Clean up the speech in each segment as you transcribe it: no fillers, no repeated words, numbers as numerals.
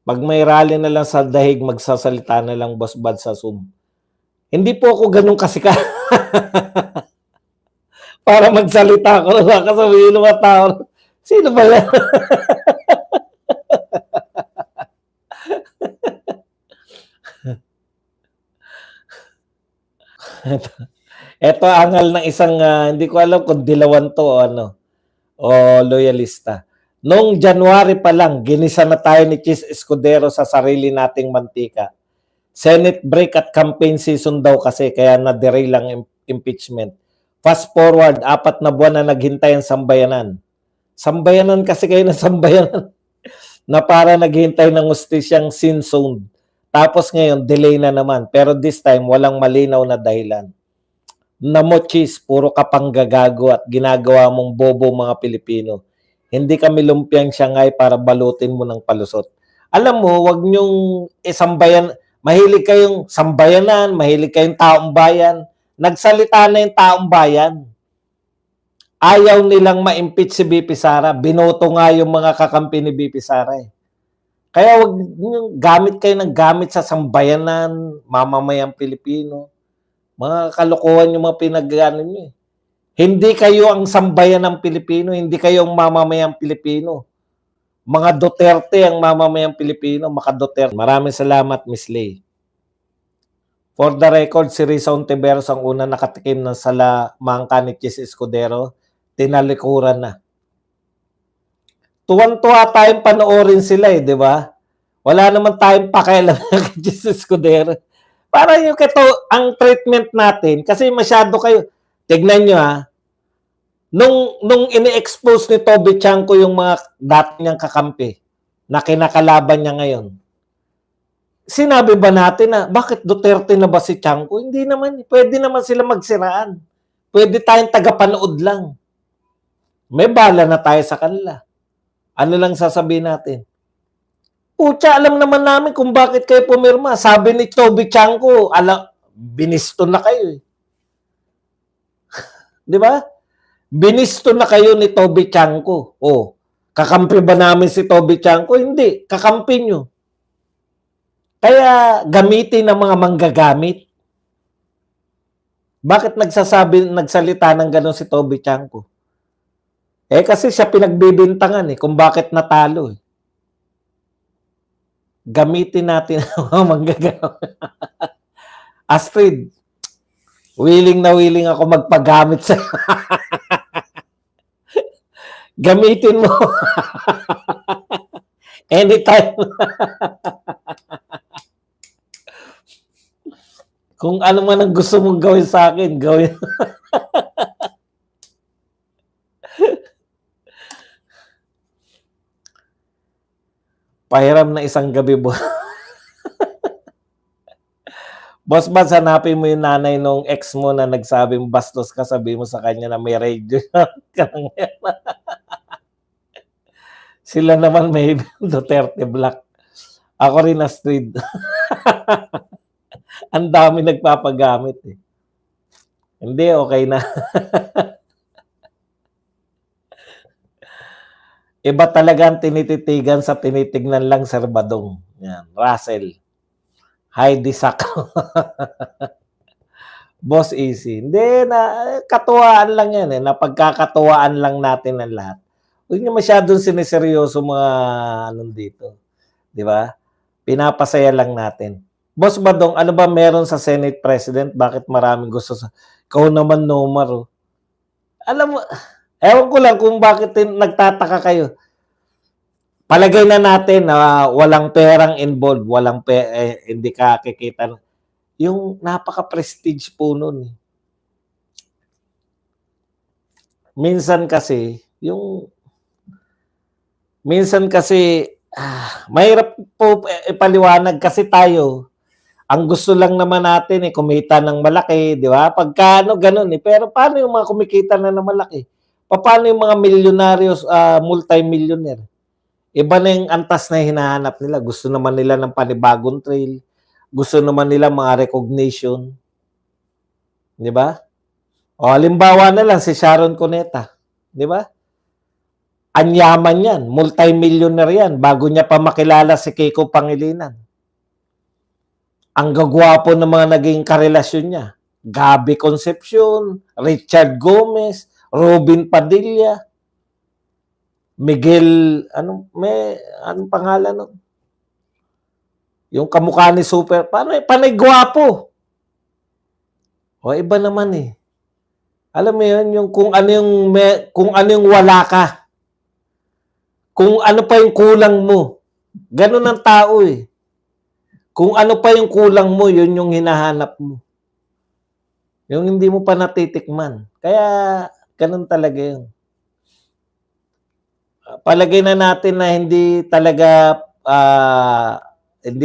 'Pag may rally na lang sa dahig, magsasalita na lang Boss Bad sa Zoom. Hindi po ako gano'n kasikat para magsalita ako, baka sabihin ng mga tao, "Sino ba 'yan?" Eto angal ng isang, hindi ko alam kung dilawan 'to o ano, o loyalista. Noong January pa lang, ginisa na tayo ni Chis Escudero sa sarili nating mantika. Senate break at campaign season daw kasi kaya na-derail ang impeachment. Fast forward, 4 na buwan na naghintay ang sambayanan. Sambayanan kasi kayo ng sambayanan na para naghintay ng hustisyang sin zone. Tapos ngayon, delay na naman. Pero this time, walang malinaw na dahilan. Namochis, puro ka panggagago at ginagawa mong bobo mga Pilipino. Hindi kami lumpiang Shanghai para balutin mo ng palusot. Alam mo, wag niyong isambayan, mahilig kayong sambayanan, mahilig kayong taong bayan. Nagsalita na yung taong bayan. Ayaw nilang ma-impeach si BP Sara. Binoto nga yung mga kakampi ni BP Sara eh. Kaya wag niyong gamit kayo ng gamit sa sambayanan, mamamayang Pilipino. Mga kalokohan yung mga pinag-ano niyo eh. Hindi kayo ang sambayan ng Pilipino, hindi kayo ang mamamayang Pilipino. Mga Duterte ang mamamayang Pilipino, maka Duterte. Maraming salamat, Miss Lay. For the record, si Risa Ontiveros ang una nakatikim ng salamangka ni Chis Escudero. Tinalikuran na. Tuwan-tuwa tayong panoorin sila eh, di ba? Wala naman tayong pakialam kay Chis Escudero. Para yung ang treatment natin, kasi masyado kayo, tignan nyo ha, nung ini-expose ni Toby Chanko yung mga dati niyang kakampi na kinakalaban niya ngayon, sinabi ba natin na, bakit Duterte na ba si Chanko? Hindi naman, pwede naman sila magsiraan. Pwede tayong tagapanood lang. May bala na tayo sa kanila. Ano lang sasabihin natin? Pucha, alam naman namin kung bakit kayo pumirma. Sabi ni Toby Chanko, binisto na kayo eh. Di ba? Binisto na kayo ni Toby Chanko. Oh, kakampi ba namin si Toby Chanko? Hindi, kakampi nyo. Kaya gamitin ng mga manggagamit. Bakit nagsalita ng gano'n si Toby Chanko? Eh kasi siya pinagbibintangan eh, kung bakit natalo eh. Gamitin natin ang mga manggagamit. Astrid, willing na willing ako magpagamit sa gamitin mo. Anytime. Kung ano man ang gusto mong gawin sa akin, gawin. Pahiram na isang gabi mo. Boss Bad, hanapin mo yung nanay nung ex mo na nagsabing bastos ka, sabi mo sa kanya na may radio. Sila naman may Duterte Black. Ako rin na Astrid. Ang dami nagpapagamit eh. Hindi, okay na. Iba talaga ang tinititigan sa tinitignan lang, Sir Badong. Yan, Russell. Heidi Sacco. Boss Easy. Hindi, katuwaan lang yan eh. Napagkakatuwaan lang natin ang lahat. Huwag niyo masyadong siniseryoso mga anong dito. Di ba? Pinapasaya lang natin. Boss Badong, ano ba meron sa Senate President? Bakit maraming gusto sa... Ikaw naman, Nomar. Oh. Alam mo, ewan ko lang kung bakit nagtataka kayo. Palagay na natin na walang perang involved, hindi ka kikita. Yung napaka-prestige po nun. Minsan kasi, mahirap po ipaliwanag kasi tayo, ang gusto lang naman natin kumita ng malaki, di ba? Pagka ganun eh. Pero paano yung mga kumikita na ng malaki? Paano yung mga milyonaryos, multi-millionaire? Iba na yung antas na hinahanap nila. Gusto naman nila ng panibagong trail. Gusto naman nila mga recognition. Di ba? O halimbawa na lang si Sharon Cuneta. Di ba? Anyaman yan, multi-millionaire yan, bago niya pa makilala si Kiko Pangilinan. Ang gagwapo ng mga naging karelasyon niya. Gabby Concepcion, Richard Gomez, Robin Padilla, Miguel, anong pangalan nun? Yung kamukha ni Super, panay gwapo. O iba naman eh. Alam mo yun, yung kung ano yung wala ka. Kung ano pa yung kulang mo. Ganun ang tao eh. Kung ano pa yung kulang mo, yun yung hinahanap mo. Yung hindi mo pa natitikman. Kaya, ganun talaga yun. Palagay na natin na hindi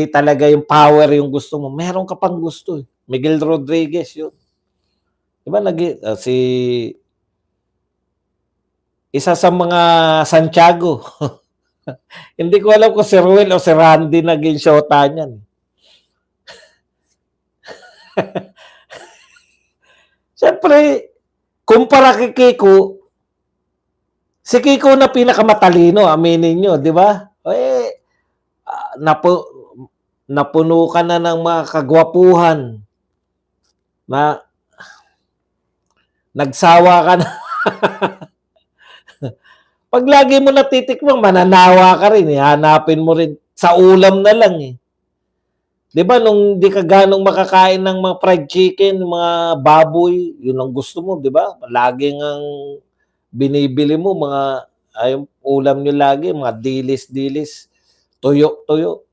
talaga yung power yung gusto mo. Meron ka pang gusto eh. Miguel Rodriguez yun. Diba isa sa mga Santiago. Hindi ko alam kung si Ruel o si Randy naging shota niyan. Siyempre, kumpara kay Kiko, si Kiko na pinakamatalino, aminin nyo, di ba? Napuno ka na ng mga kagwapuhan na nagsawa ka na. Pag lagi mo natitikmang, mananawa ka rin. Hanapin mo rin. Sa ulam na lang eh. Di ba, nung di ka ganong makakain ng mga fried chicken, mga baboy, yun ang gusto mo, di ba? Laging ang binibili mo, yung ulam nyo lagi, mga dilis-dilis, tuyo-tuyo.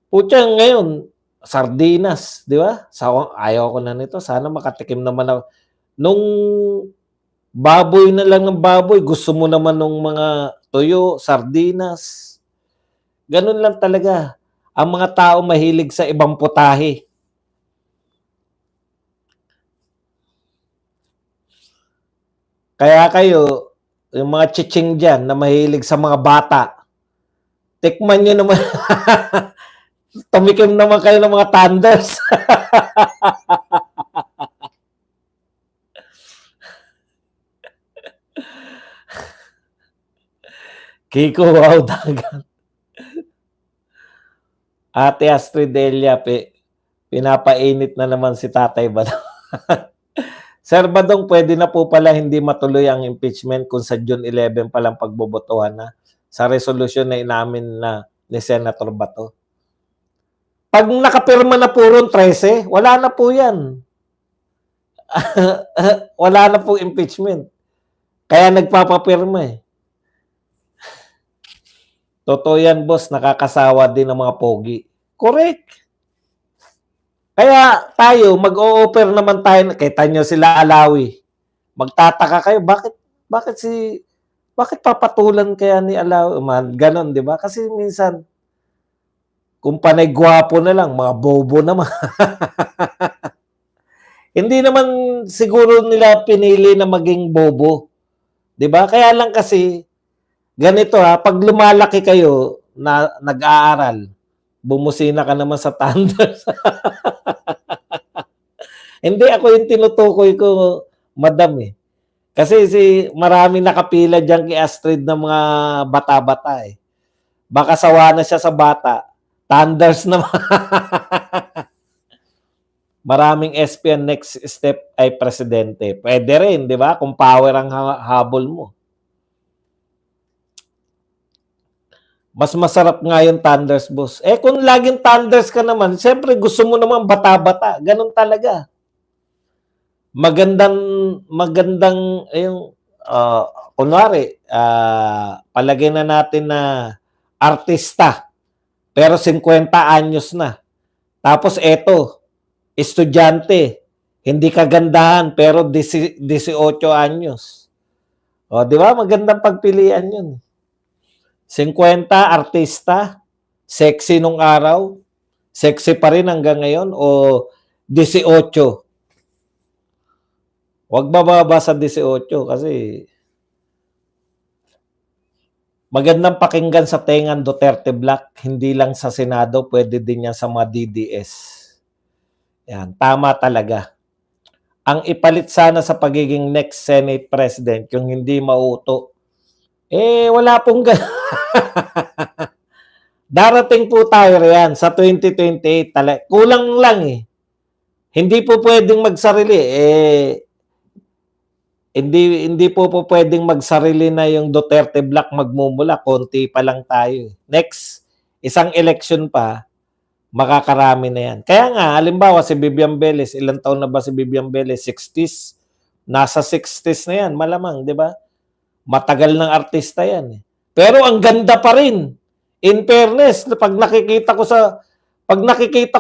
Putya, ngayon, sardinas, di ba? Ayaw ko na nito. Sana makatikim naman ako. Nung baboy na lang ng baboy, gusto mo naman ng mga tuyo, sardinas. Ganun lang talaga. Ang mga tao mahilig sa ibang putahe. Kaya kayo, yung mga chiching dyan na mahilig sa mga bata, tikman nyo naman. Tumikim naman kayo ng mga thunders. Kiko, wow, dagat. Ate Astrid Delia, pinapainit na naman si Tatay Badong. Sir Badong, pwede na po pala hindi matuloy ang impeachment kung sa June 11 palang pagbobotohan na sa resolusyon na inamin na ni Senator Bato. Pag nakapirma na po ron 13, wala na po yan. Wala na po impeachment. Kaya nagpapapirma eh. Totoo yan, boss, nakakasawa din ng mga pogi. Correct. Kaya tayo, mag-o-offer naman tayo, kita nyo sila Alawi. Magtataka kayo, bakit papatulan kaya ni Alawi? Ganon, di ba? Kasi minsan, kung panay gwapo na lang, mga bobo naman. Hindi naman siguro nila pinili na maging bobo. Di ba? Kaya lang kasi, ganito pag lumalaki kayo na nag-aaral, bumusina ka naman sa thunders. Hindi ako yung tinutukoy ko, madam eh. Kasi maraming nakapila dyan kay Astrid ng mga bata-bata eh. Baka sawa na siya sa bata. Thunders naman. Maraming SP ang next step ay presidente. Pwede rin, di ba? Kung power ang habol mo. Mas masarap nga yung thunders, boss. Kung laging thunders ka naman, siyempre gusto mo naman bata-bata. Ganon talaga. Magandang, kunwari, palagay na natin na artista, pero 50 anyos na. Tapos estudyante, hindi kagandahan, pero 18 anyos. O, di ba? Magandang pagpilian yun. 50, artista, sexy nung araw, sexy pa rin hanggang ngayon, o 18. Huwag bababa sa 18 kasi magandang pakinggan sa tengang Duterte Black, hindi lang sa Senado, pwede din yan sa mga DDS. Yan, tama talaga. Ang ipalit sana sa pagiging next Senate President, yung hindi mauto, Wala pong darating po tayo riyan sa 2028. Kulang lang eh. Hindi po pwedeng magsarili. Hindi po pwedeng magsarili na yung Duterte Black magmumula. Konti pa lang tayo. Next, isang election pa, makakarami na yan. Kaya nga, halimbawa si Vivian Belez, ilang taon na ba si Vivian Belez? 60s? Nasa 60s na yan, malamang, di ba? Matagal ng artista yan. Pero ang ganda pa rin. In fairness, pag nakikita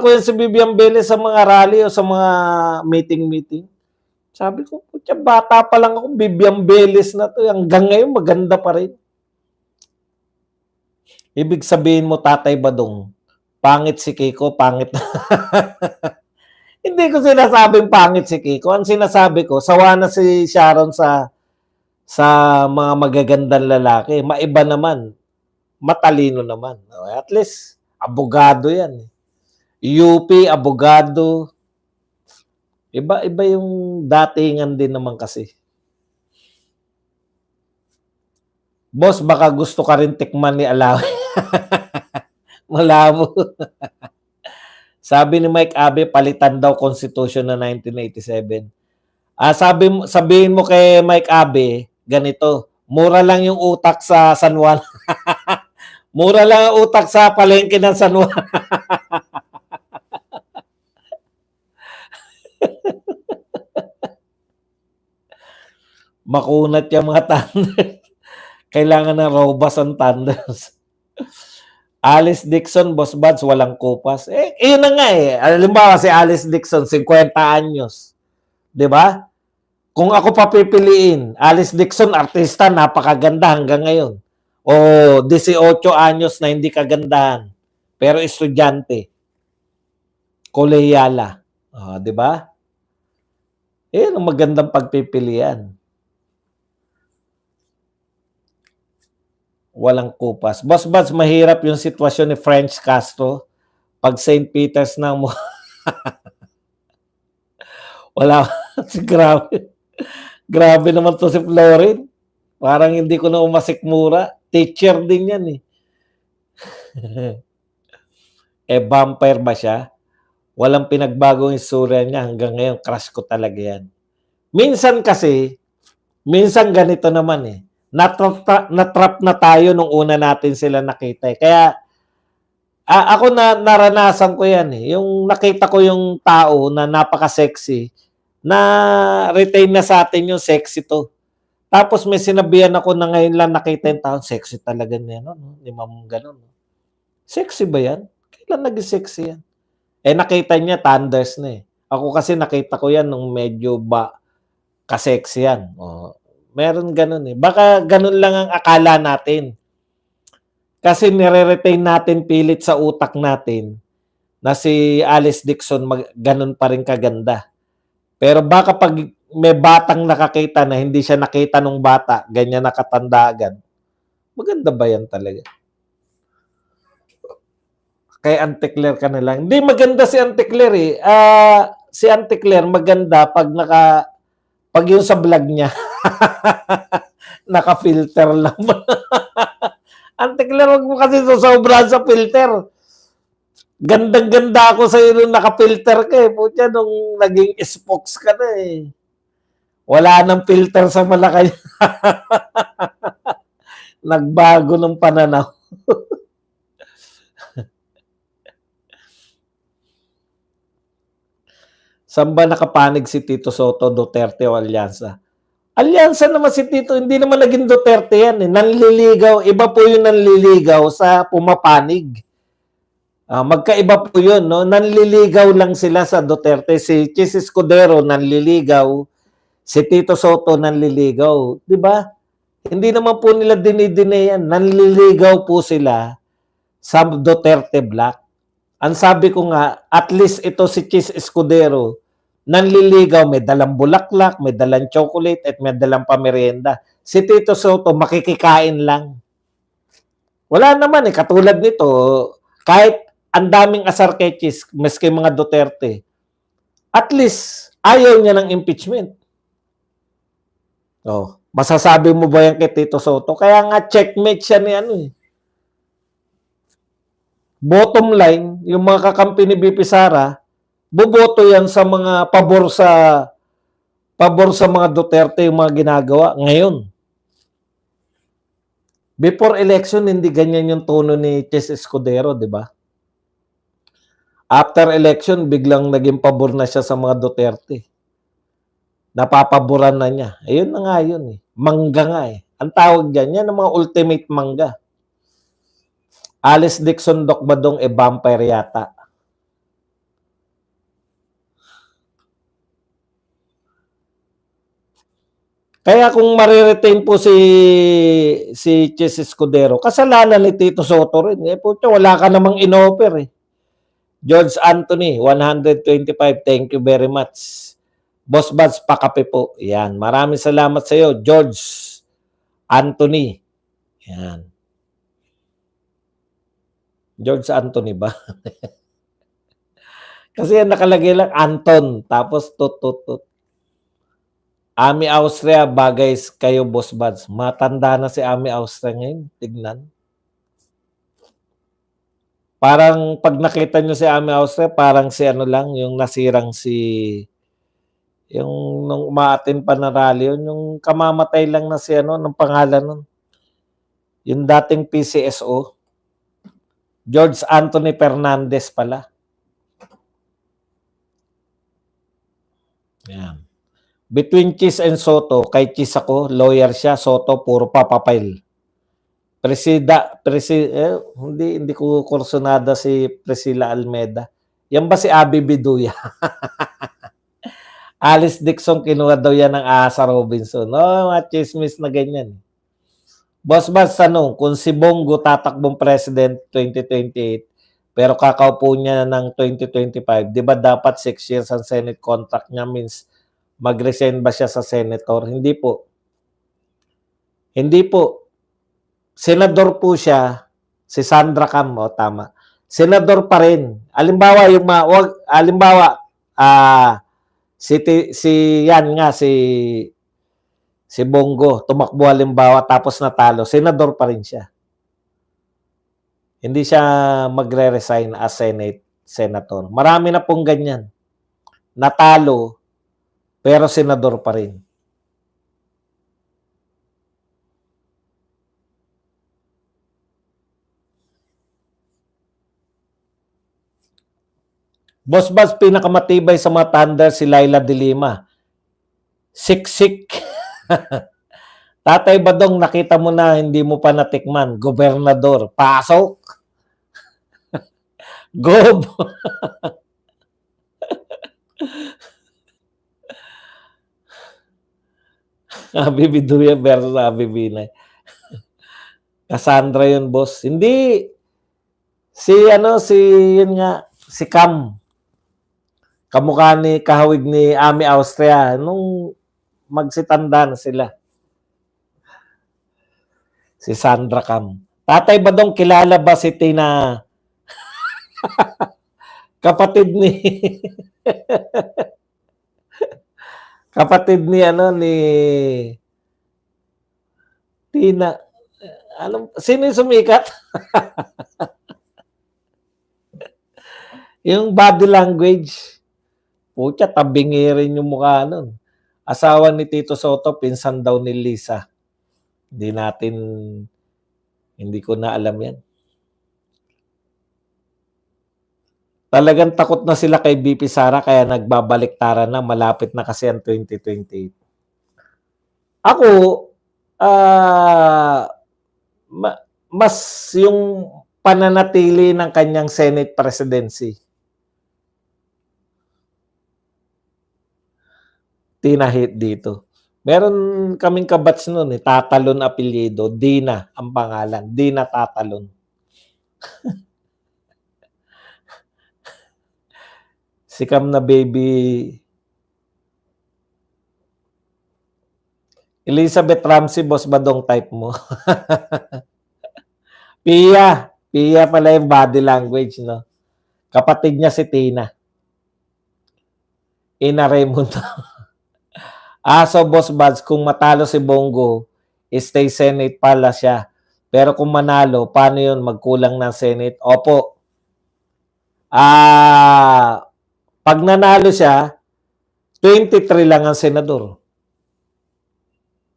ko yan si Vivian Belez sa mga rally o sa mga meeting, sabi ko, putya, bata pa lang ako, Vivian Belez na to. Hanggang ngayon, maganda pa rin. Ibig sabihin mo, Tatay Badong, pangit si Kiko, pangit na. Hindi ko sinasabing pangit si Kiko. Ang sinasabi ko, sawa na si Sharon sa mga magagandang lalaki. Maiba naman. Matalino naman. At least, abogado yan. UP, abogado. Iba yung datingan din naman kasi. Boss, baka gusto ka rin tikman ni Alawi. Malabo. Sabi ni Mike Abe, palitan daw Constitution na 1987. Sabihin mo kay Mike Abe, ganito, mura lang yung utak sa San Juan. Mura lang ang utak sa palengke ng San Juan. Makunat yung mga Thunders. Kailangan ng robust ang Thunders. Alice Dixon, Boss Buds, walang kupas. Yun na nga eh. Halimbawa si Alice Dixon, 50 anyos. Diba? Kung ako papipiliin, Alice Dixon, artista, napakaganda hanggang ngayon. O 18 anyos na hindi kagandahan. Pero estudyante. Koleyala. Diba? Yun ang magandang pagpipilian. Walang kupas. Boss Buds, mahirap yung sitwasyon ni French Castro pag St. Peter's na mo. Wala. Grabe. Grabe naman to si Florin. Parang hindi ko na umasikmura. Teacher din yan eh. Vampire ba siya? Walang pinagbagong istorya niya. Hanggang ngayon, crush ko talaga yan. Minsan ganito naman eh. Natrap na tayo nung una natin sila nakita. Kaya, ako naranasan ko yan eh. Yung nakita ko yung tao na napaka-sexy, na retain na sa atin yung sexy to. Tapos may sinabihan ako na ngayon lang nakita yung tao, sexy talaga niya, no? Di mamang ganun. Sexy ba yan? Kailan naging sexy yan? Nakita niya, Thunders na eh. Ako kasi nakita ko yan nung medyo ka-sexy yan. Meron ganun eh. Baka ganun lang ang akala natin. Kasi nire-retain natin pilit sa utak natin na si Alice Dixon ganun pa rin kaganda. Pero baka pag may batang nakakita na hindi siya nakita nung bata, ganyan nakatanda agad. Maganda ba yan talaga? Kay Auntie Claire ka na lang. Hindi maganda si Auntie Claire eh. Si Auntie Claire maganda pag yung sa vlog niya. Naka-filter lang. Auntie Claire, wag mo kasi sosobra sa filter. Gandang-ganda ako sa iyo nung naka-filter ka eh. Putya, nung naging spokes ka na eh. Wala nang filter sa Malacanang. Nagbago ng pananaw. Saan ba nakapanig si Tito Soto, Duterte o Alyansa? Alyansa naman si Tito, hindi naman naging Duterte yan eh. Nanliligaw, iba po yung nanliligaw sa pumapanig. Magkaiba po yun, no? Nanliligaw lang sila sa Duterte. Si Chis Escudero nanliligaw, si Tito Soto nanliligaw. Di ba? Hindi naman po nila dinidine yan. Nanliligaw po sila sa Duterte Black. Ang sabi ko nga, at least ito si Chis Escudero, nanliligaw, may dalang bulaklak, may dalang chocolate, at may dalang pamerienda. Si Tito Soto, makikikain lang. Wala naman eh, katulad nito, kahit ang daming asar kay Chis, maski mga Duterte, at least, ayaw niya ng impeachment. Masasabi mo ba yan kay Tito Soto? Kaya nga checkmate siya ni ano eh. Bottom line, yung mga kakampi ni BP Sara, boboto yan sa mga pabor sa mga Duterte yung mga ginagawa ngayon. Before election, hindi ganyan yung tono ni Chis Escudero, di ba? After election, biglang naging pabor na siya sa mga Duterte. Napapaboran na niya. Ayun na nga yun eh. Mangga nga eh. Ang tawag dyan, yan ang mga ultimate mangga. Alice Dixon Doc Badong vampire yata. Kaya kung mariretain po si Chis Escudero, kasalanan ni Tito Soto rin. Eh, puto, wala ka namang inoffer eh. George Anthony, 125. Thank you very much. Boss Buds, pakape po. Yan. Maraming salamat sa iyo, George Anthony. Yan. George Anthony ba? Kasi yan nakalagay lang Anton. Tapos tut. Ami Austria, bagay kayo, Boss Buds. Matanda na si Ami Austria ngayon. Tignan. Parang pag nakita nyo si Ami Austria, parang si ano lang, yung nasirang yung nung umaatin pa na rally, yung kamamatay lang na si ano, ng pangalan nun. Yung dating PCSO. George Anthony Fernandez pala. Yan. Between Chis and Soto, kay Chis ako, lawyer siya, Soto, puro papapile. Hindi ko kursunada si Priscilla Almeda. Yan ba si Abby Biduya? Alice Dixon, kinuha daw yan ng Asa Robinson. Mga chismis na ganyan. Boss Bas, tanong, kung si Bongo tatakbong president 2028, pero kakaupo niya ng 2025, di ba dapat 6 years ang Senate contract niya? Means, mag-resign ba siya sa senator? Hindi po. Hindi po. Senador po siya, si Sandra Cam, tama. Senador pa rin. Alimbawa, si Bongo, tumakbo halimbawa, tapos natalo, senador pa rin siya. Hindi siya magre-resign as senator. Marami na pong ganyan. Natalo, pero senador pa rin. Boss Bas, pinakamatibay sa mga Thunder si Laila de Lima. Siksik. Tatay Badong, nakita mo na, hindi mo pa natikman. Gobernador. Pasok. Gob. Habibi Duya versus Habibi Binay. Cassandra yun, boss. Hindi. Yun nga, si Cam. Kamukha ni kahawig ni Ami Austria nung magsitanda na sila. Si Sandra Cam. Tatay Badong, kilala ba si Tina? Kapatid ni ni Tina. Sino yung sumikat? Yung body language. Pucha, tabingirin yung mukha nun. Asawa ni Tito Soto, pinsan daw ni Lisa. Hindi ko na alam yan. Talagang takot na sila kay BP Sara, kaya nagbabaliktara na, malapit na kasi ang 2028. Ako, mas yung pananatili ng kanyang Senate presidency. Tinahit dito. Meron kaming kabats noon, Tatalon apelyido, Dina ang pangalan, Dina Tatalon. Sikam na baby. Elizabeth Ramsey, Boss Badong type mo. Pia pala yung body language, no? Kapatid niya si Tina. Ina Raimundo. So Boss Buds, kung matalo si Bongo, stay Senate pala siya. Pero kung manalo, paano yun? Magkulang ng Senate? Opo. Pag nanalo siya, 23 lang ang senador.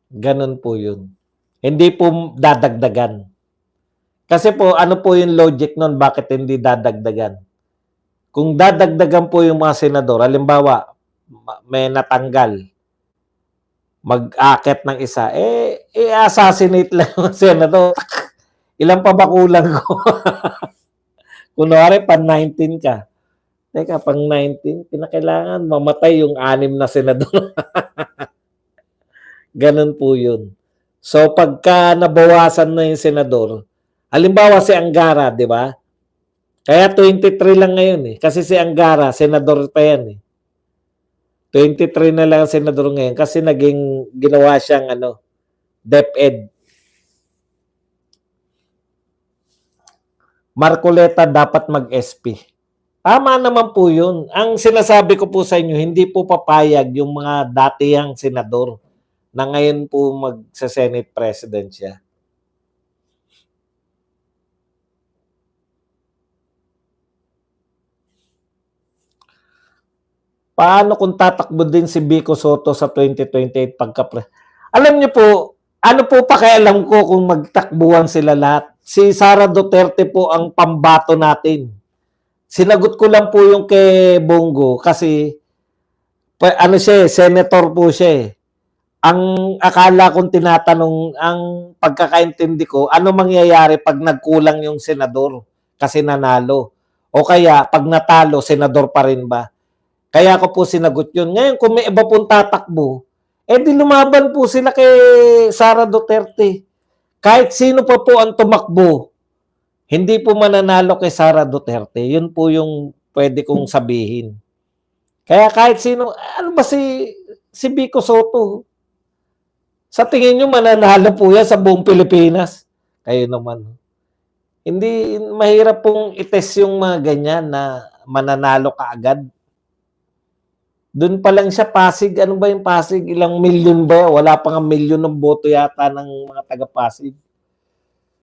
Ganun po yun. Hindi po dadagdagan. Kasi po, ano po yung logic nun? Bakit hindi dadagdagan? Kung dadagdagan po yung mga senador, halimbawa, may natanggal, mag-akit ng isa, assassinate lang yung senador. Ilan pa ba kulang ko? Kunwari, pan-19 ka. Teka, pang-19, pinakailangan mamatay yung 6 na senador. Ganun po yun. So, pagka nabawasan na yung senador, halimbawa si Angara, di ba? Kaya 23 lang ngayon eh. Kasi si Angara, senador pa yan eh. 23 na lang ang senador ngayon kasi ginawa siyang DepEd. Marcoleta dapat mag-SP. Tama naman po yun. Ang sinasabi ko po sa inyo, hindi po papayag yung mga datihang senador na ngayon po mag-Senate President siya. Paano kung tatakbo din si Vico Soto sa 2028 Alam niyo po, ano po pakialam ko kung magtakbuhan sila lahat? Si Sara Duterte po ang pambato natin. Sinagot ko lang po yung kay Bongo kasi siya, senator po siya eh. Ang akala kong tinatanong, ang pagkakaintindi ko, ano mangyayari pag nagkulang yung senador kasi nanalo? O kaya pag natalo, senador pa rin ba? Kaya ko po sinagot yun. Ngayon, kung may iba pong tatakbo, di lumaban po sila kay Sara Duterte. Kahit sino pa po ang tumakbo, hindi po mananalo kay Sara Duterte. Yun po yung pwede kong sabihin. Kaya kahit sino, ano ba si Vico Soto? Sa tingin nyo, mananalo po yan sa buong Pilipinas. Kayo naman. Hindi, mahirap pong itest yung mga ganyan na mananalo ka agad. Doon pa lang siya, Pasig. Ano ba yung Pasig? Ilang milyon ba? Wala pa nga milyon ng boto yata ng mga taga-Pasig.